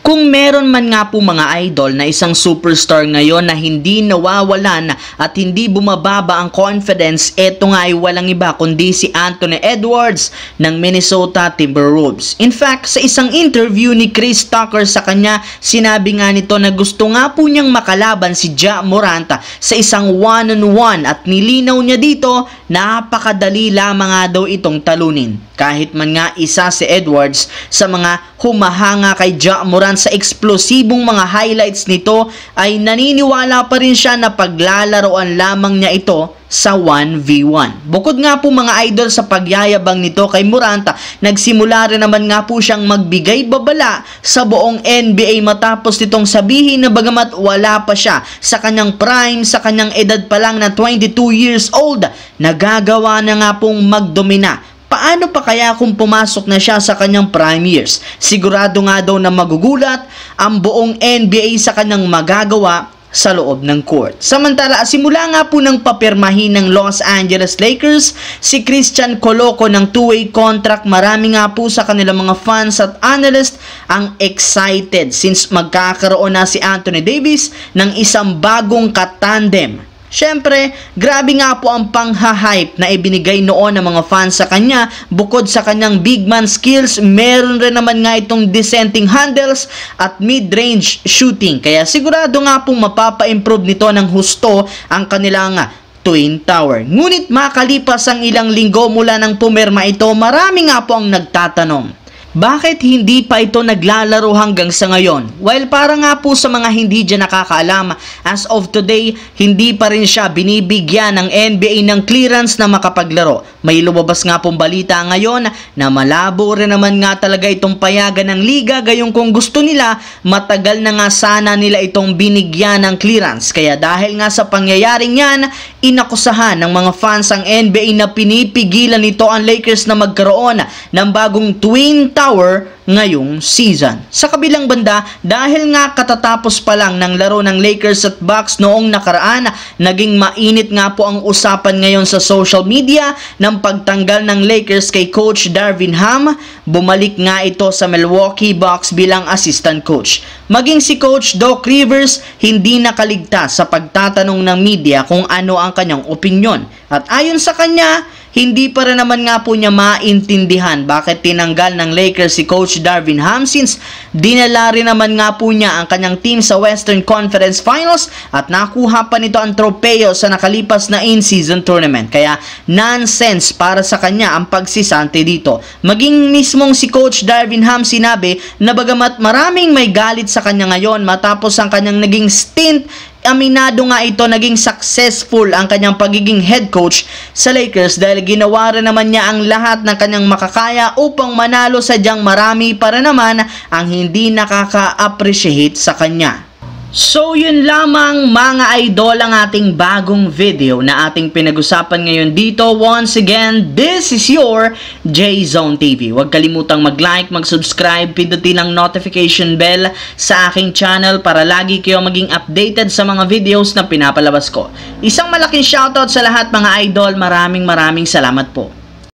Kung meron man nga po mga idol na isang superstar ngayon na hindi nawawalan at hindi bumababa ang confidence, eto nga ay walang iba kundi si Anthony Edwards ng Minnesota Timberwolves. In fact, sa isang interview ni Chris Tucker sa kanya, sinabi nga nito na gusto nga po niyang makalaban si Ja Morant sa isang one-on-one at nilinaw niya dito, napakadali lamang nga daw itong talunin. Kahit man nga isa si Edwards sa mga humahanga kay Ja Morant sa eksplosibong mga highlights nito, ay naniniwala pa rin siya na paglalaroan lamang niya ito sa 1v1. Bukod nga po mga idol sa pagyayabang nito kay Morant, nagsimula rin naman nga po siyang magbigay babala sa buong NBA matapos nitong sabihin na bagamat wala pa siya sa kanyang prime, sa kanyang edad pa lang na 22 years old, nagagawa na nga pong magdomina. Paano pa kaya kung pumasok na siya sa kanyang prime years? Sigurado nga daw na magugulat ang buong NBA sa kanyang magagawa sa loob ng court. Samantala, simula nga po ng papirmahin ng Los Angeles Lakers si Christian Coloco ng two-way contract, marami nga po sa kanilang mga fans at analyst ang excited since magkakaroon na si Anthony Davis ng isang bagong katandem. Siyempre, grabe nga po ang pangha-hype na ibinigay noon ng mga fans sa kanya. Bukod sa kanyang big man skills, meron rin naman nga itong dissenting handles at mid-range shooting. Kaya sigurado nga pong mapapa-improve nito ng husto ang kanilang Twin Tower. Ngunit makalipas ang ilang linggo mula nang pumirma ito, marami nga po ang nagtatanong, bakit hindi pa ito naglalaro hanggang sa ngayon? Well, para nga po sa mga hindi dyan nakakaalam, as of today, hindi pa rin siya binibigyan ng NBA ng clearance na makapaglaro. May lumabas nga pong balita ngayon na malabo rin naman nga talaga itong payagan ng liga, gayong kung gusto nila, matagal na nga sana nila itong binigyan ng clearance. Kaya dahil nga sa pangyayaring yan, inakusahan ng mga fans ang NBA na pinipigilan nito ang Lakers na magkaroon ng bagong Twin Tower ngayong season. Sa kabilang banda, dahil nga katatapos pa lang ng laro ng Lakers at Bucks noong nakaraan, naging mainit nga po ang usapan ngayon sa social media ng pagtanggal ng Lakers kay Coach Darvin Ham. Bumalik nga ito sa Milwaukee Bucks bilang assistant coach. Maging si Coach Doc Rivers hindi nakaligtas sa pagtatanong ng media kung ano ang kanyang opinyon. At ayon sa kanya, hindi pa rin naman nga po niya maintindihan bakit tinanggal ng Lakers si Coach Darvin Ham since dinala rin naman nga po niya ang kanyang team sa Western Conference Finals at nakuha pa nito ang tropeo sa nakalipas na in-season tournament. Kaya nonsense para sa kanya ang pagsisante dito. Maging mismong si Coach Darvin Ham sinabi na bagamat maraming may galit sa kanya ngayon matapos ang kanyang naging stint, aminado nga ito naging successful ang kanyang pagiging head coach sa Lakers dahil ginawa rin naman niya ang lahat ng kanyang makakaya upang manalo, sadyang marami pa rin naman ang hindi nakaka-appreciate sa kanya. So yun lamang mga idol ang ating bagong video na ating pinag-usapan ngayon dito. Once again, this is your J-Zone TV. Huwag kalimutang mag-like, mag-subscribe, pindutin ang notification bell sa aking channel para lagi kayo maging updated sa mga videos na pinapalabas ko. Isang malaking shoutout sa lahat mga idol. Maraming salamat po.